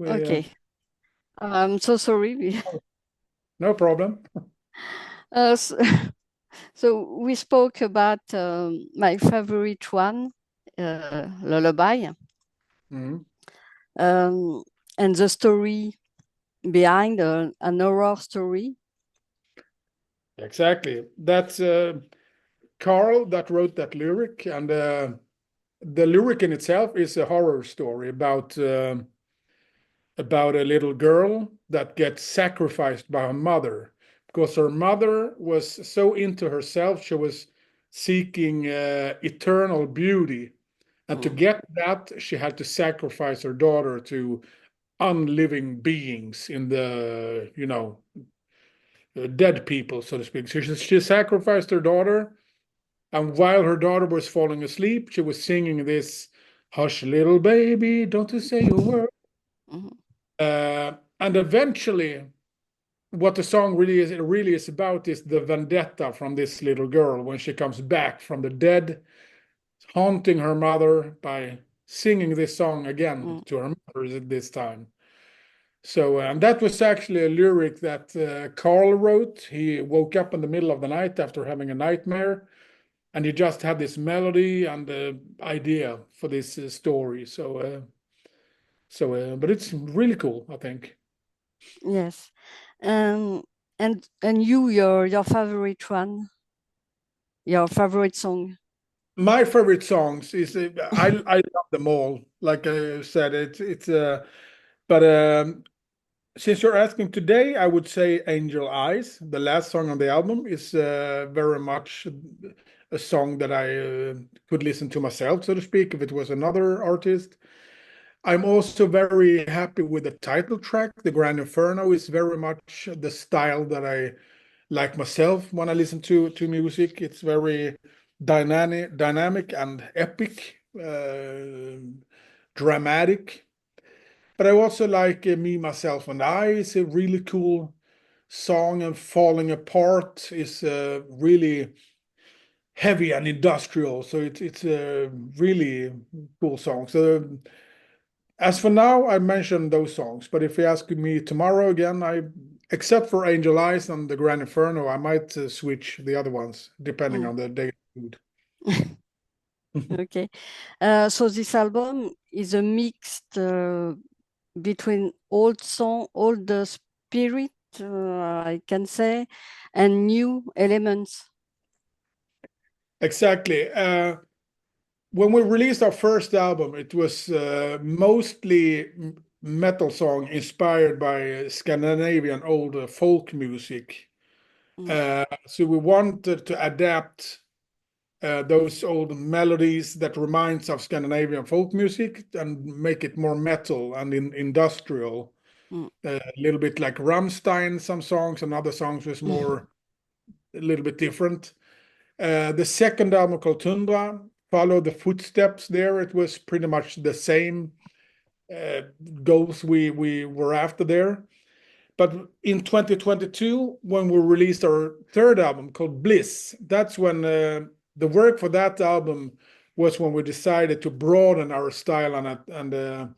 Okay. I'm so sorry. No problem. So, so we spoke about my favorite one, Lullaby, Mhm. um, and the story behind an horror story. Exactly. That's Karl that wrote that lyric, and the lyric in itself is a horror story about a little girl that gets sacrificed by her mother because her mother was so into herself, she was seeking eternal beauty. And to Mm, get that, she had to sacrifice her daughter to unliving beings in the, dead people, so to speak. So she sacrificed her daughter. And while her daughter was falling asleep, she was singing this, "Hush, little baby, don't you say a word." mhm, And eventually, what the song really is about is the vendetta from this little girl when she comes back from the dead, haunting her mother by singing this song again mm. to her mother this time. So, and that was actually a lyric that Karl wrote. He woke up in the middle of the night after having a nightmare, and he just had this melody and the idea for this story. But it's really cool, I think. Yes. Um, and your favorite one, your favorite song. My favorite songs is I love them all. Like I said, it's but since you're asking today, I would say Angel Eyes, the last song on the album, is very much a song that I could listen to myself, so to speak, if it was another artist. I'm also very happy with the title track. The Grand Inferno is very much the style that I like myself when I listen to music. It's very dynamic and epic, dramatic. But I also like Me, Myself, and I. It's a really cool song, and Falling Apart is really heavy and industrial. So it's a really cool song. So as for now, I mentioned those songs. But if you ask me tomorrow again, except for Angel Eyes and the Grand Inferno, I might switch the other ones depending Mm. on the day mood. Okay. So this album is a mixed between old song, old spirit, I can say, and new elements. Exactly. When we released our first album, it was mostly metal song inspired by Scandinavian old folk music. Mm, So we wanted to adapt those old melodies that reminds of Scandinavian folk music and make it more metal and industrial. mm, A little bit like Rammstein, some songs, and other songs was mm, more a little bit different. The second album called Tundra followed the footsteps there. It was pretty much the same uh, goals we were after there. But in 2022, when we released our third album called Bliss, that's when the work for that album was when we decided to broaden our style and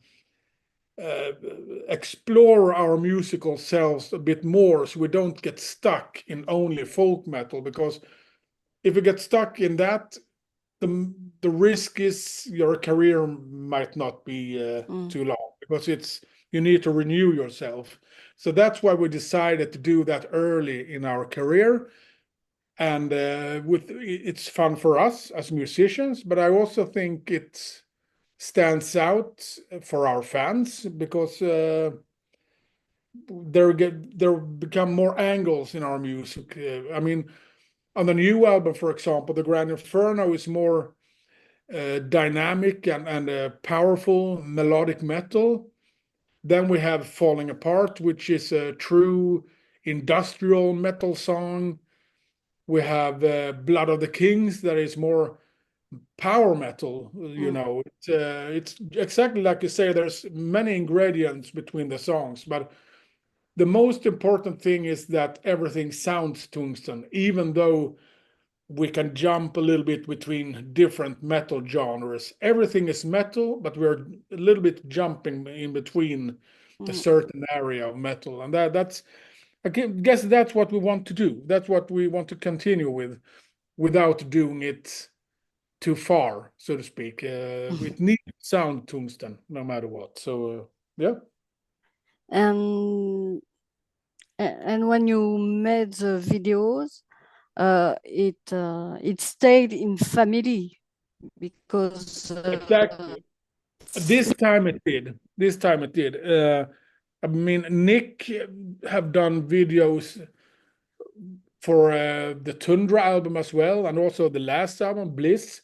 explore our musical selves a bit more so we don't get stuck in only folk metal. Because if we get stuck in that, the risk is your career might not be mm, too long because you need to renew yourself. So that's why we decided to do that early in our career, and it's fun for us as musicians, but I also think it stands out for our fans because there become more angles in our music. I mean, on the new album, for example, the Grand Inferno is more dynamic and powerful melodic metal. Then we have Falling Apart, which is a true industrial metal song. We have Blood of the Kings, that is more power metal. mm, It's exactly like you say. There's many ingredients between the songs, but the most important thing is that everything sounds Tungsten, even though we can jump a little bit between different metal genres. Everything is metal, but we're a little bit jumping in between a certain area of metal, and that's I guess that's what we want to do. That's what we want to continue with, without doing it too far, so to speak. It needs to sound Tungsten no matter what. So yeah. And when you made the videos, it stayed in family because Exactly. This time it did. This time it did. I mean, Nick have done videos for the Tundra album as well, and also the last album, Bliss.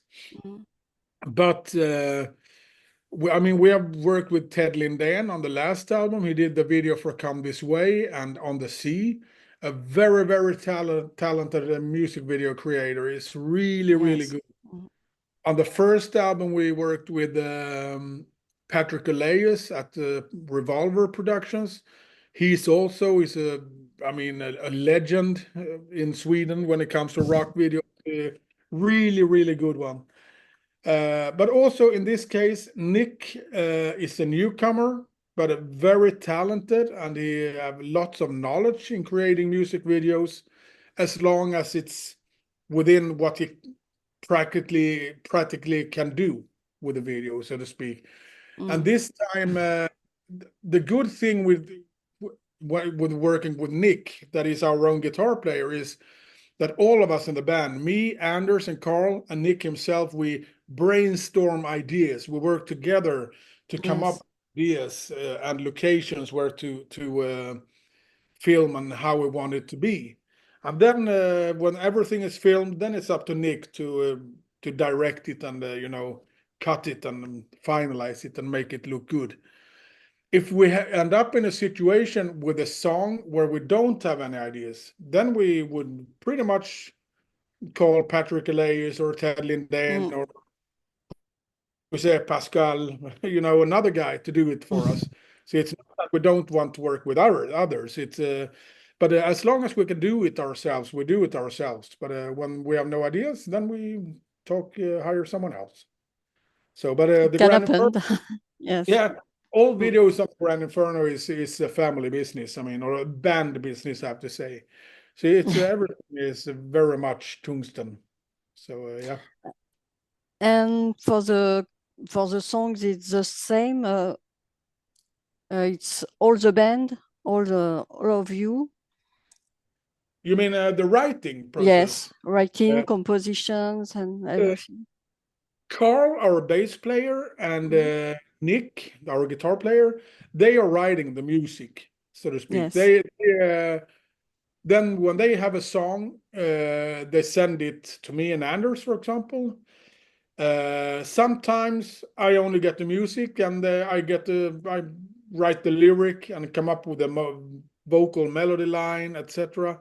But I mean, we have worked with Ted Lindén on the last album. He did the video for Come This Way and On the Sea. A very, very talented music video creator. Is really, really yes. good. On the first album, we worked with Patrick Elias at Revolver Productions. He's I mean, a legend in Sweden when it comes to rock video. Really, really good one. But also in this case, Nick is a newcomer, but a very talented, and he have lots of knowledge in creating music videos, as long as it's within what he practically can do with a video, so to speak. And this time, the good thing with working with Nick, that is our own guitar player, is that all of us in the band, me, Anders, and Karl, and Nick himself, we brainstorm ideas. We work together to come up with ideas and locations where to film and how we want it to be. And then when everything is filmed, then it's up to Nick to direct it and cut it and finalize it and make it look good. If we end up in a situation with a song where we don't have any ideas, then we would pretty much call Patrick Elias or Ted Lindén or Jose Pascal, another guy to do it for us. So it's not that we don't want to work with others. But as long as we can do it ourselves, we do it ourselves. But when we have no ideas, then we hire someone else. So, but the Can Grand happen. Inferno, Yes. yeah, all videos of Grand Inferno is a family business. I mean, or a band business, I have to say. So it's everything is very much Tungsten. So yeah. And for the songs, it's the same. It's all the band, all of you. You mean the writing process? Yes, writing, compositions, and everything. Karl, our bass player, and Nick, our guitar player, they are writing the music, so to speak. Yes. Then when they have a song, they send it to me and Anders, for example. Sometimes I only get the music, and I write the lyric and come up with a vocal melody line, etc.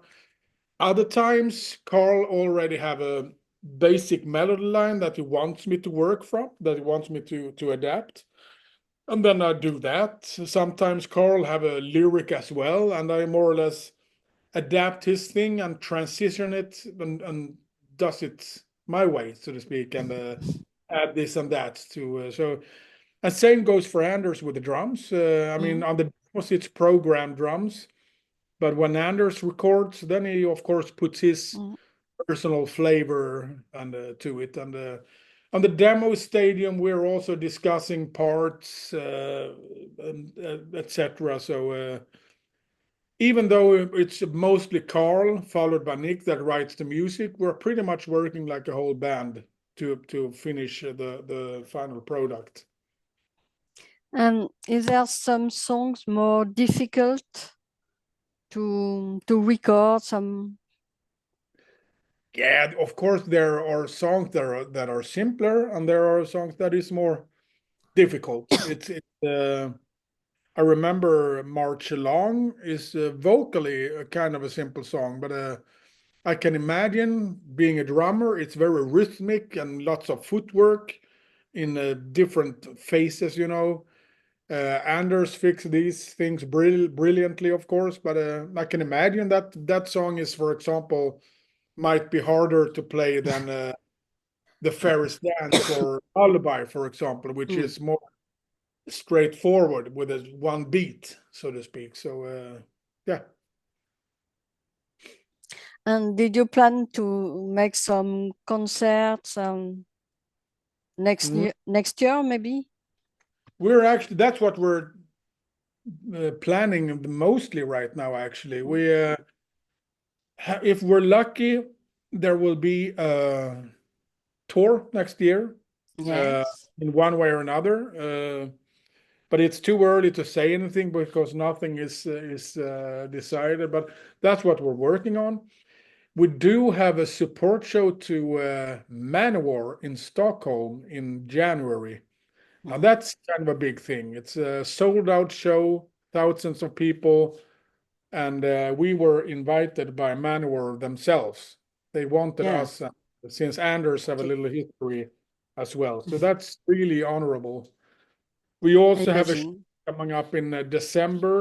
Other times, Karl already have a basic melody line that he wants me to work from, that he wants me to adapt. And then I do that. Sometimes Karl have a lyric as well, and I more or less adapt his thing and transition it and does it my way, so to speak, and add this and that to. So, and same goes for Anders with the drums. I mean, on the drums, it's programmed drums. But when Anders records, then he of course puts his personal flavor and to it. And on the demo stadium, we're also discussing parts, etc. So even though it's mostly Karl followed by Nick that writes the music, we're pretty much working like a whole band to finish the final product. And is there some songs more difficult to record? Some. Yeah, of course there are songs that are simpler, and there are songs that is more difficult. I remember March Along is vocally a kind of a simple song, but I can imagine being a drummer, it's very rhythmic and lots of footwork in different phases. Anders fixed these things brilliantly, of course, but I can imagine that song is, for example, might be harder to play than the Ferris dance or lullaby, for example, which is more straightforward with a one beat, so to speak. So yeah. And did you plan to make some concerts next year maybe? We're actually, that's what we're planning mostly right now, actually. We if we're lucky, there will be a tour next year Yes. in one way or another. But it's too early to say anything because nothing is decided. But that's what we're working on. We do have a support show to Manowar in Stockholm in January. Now that's kind of a big thing. It's a sold out show, thousands of people, and we were invited by Manowar themselves. They wanted Yeah. us, since Anders have a Okay. little history as well. So that's really honorable. We also have a show Imagine. coming up in December.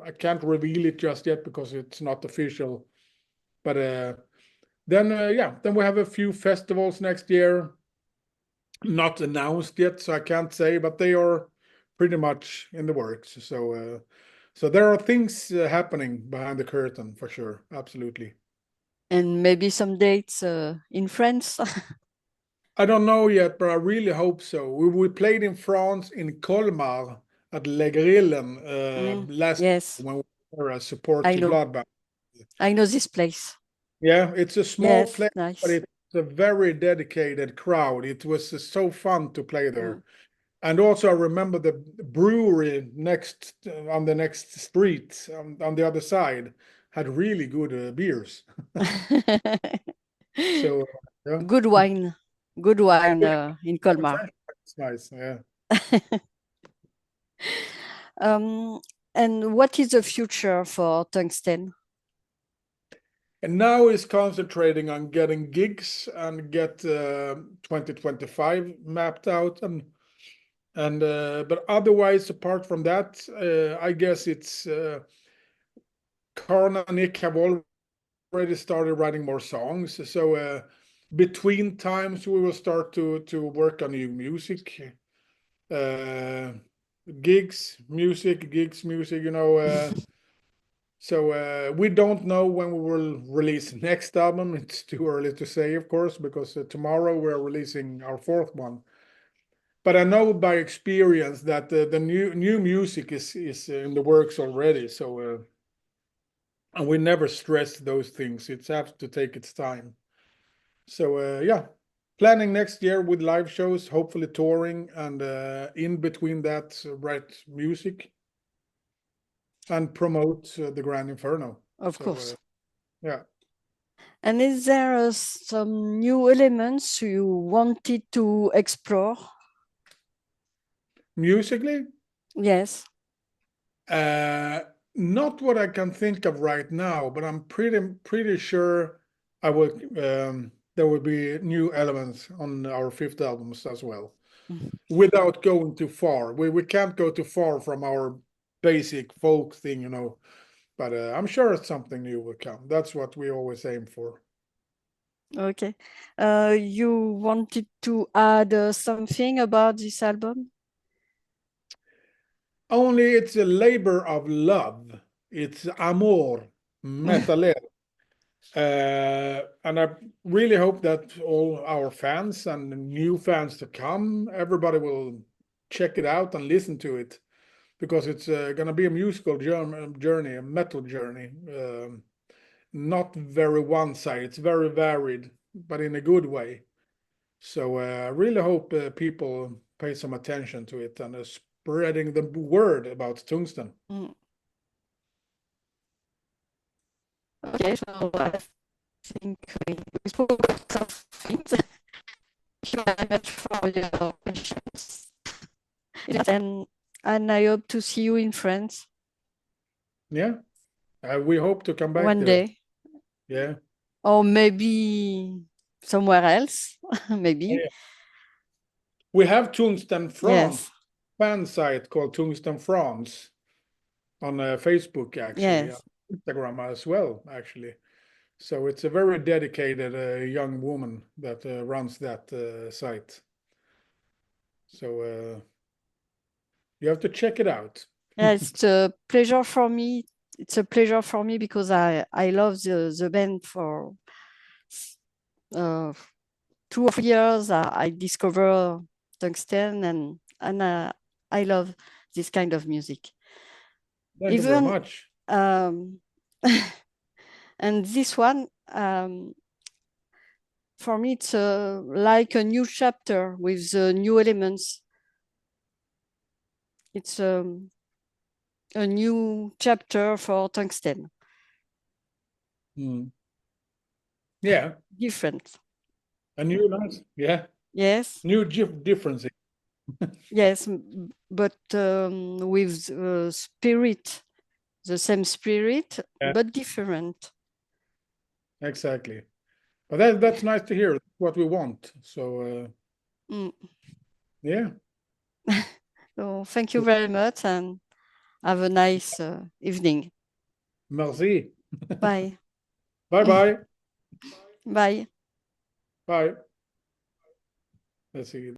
I can't reveal it just yet because it's not official. But then we have a few festivals next year, not announced yet, so I can't say, but they are pretty much in the works. So there are things happening behind the curtain for sure. Absolutely. And maybe some dates in France. I don't know yet, but I really hope so. We played in France in Colmar at Le Grillen last Yes, when we were a support I to know. Bloodbath. I know this place. Yeah, it's a small Yes, place, but nice. it's a very dedicated crowd. It was so fun to play there. Mm. And also, I remember the brewery next on the next street on the other side had really good beers. So yeah, Good wine. Good wine yeah, in Colmar. French is nice. Yeah. Um, and what is the future for Tungsten? And now is concentrating on getting gigs and get 2025 mapped out and but otherwise, apart from that, I guess it's Karl and Nick have already started writing more songs. So between times, we will start to work on new music, uh, gigs, music. So we don't know when we will release next album. It's too early to say, of course, because tomorrow we're releasing our fourth one. But I know by experience that the new music is in the works already. So and we never stress those things. It has to take its time. So yeah, planning next year with live shows, hopefully touring, and in between that, write music and promote the Grand Inferno. Of So course. yeah, And is there some new elements you wanted to explore? musically, Yes. uh, not what I can think of right now, but I'm pretty sure I will. There will be new elements on our fifth albums as well, without going too far. We can't go too far from our basic folk thing. But I'm sure something new will come. That's what we always aim for. Okay. You wanted to add something about this album? Only it's a labor of love. It's amor, metaler. And I really hope that all our fans and new fans to come, everybody will check it out and listen to it because it's going to be a musical journey, a metal journey. Not very one-sided. It's very varied, but in a good way. So I really hope people pay some attention to it and spreading the word about Tungsten. Mm. Okay, so I think we spoke about some things. Thank you very much for your questions. And I hope to see you in France Yeah, we hope to come back one there. day, Yeah. or maybe somewhere else, maybe. Yeah. We have Tungsten France Yes, fan site called Tungsten France on Facebook, actually, yes. Instagram as well, actually. So it's a very dedicated young woman that runs that site. So you have to check it out. Yeah, it's a pleasure for me. It's a pleasure for me because I love the band for 2 years. I discover Tungsten and I love this kind of music. Thank you very Even much. and this one for me it's like a new chapter with the new elements. It's a new chapter for Tungsten. Yeah. Different. A new nice, yeah. Yes. New difference. Yes, but with spirit, the same spirit, Yeah. but different. Exactly. But that's nice to hear. What we want. So yeah. So thank you very much and have a nice evening. Merci. Bye. Bye-bye. Bye. Bye. Let's see.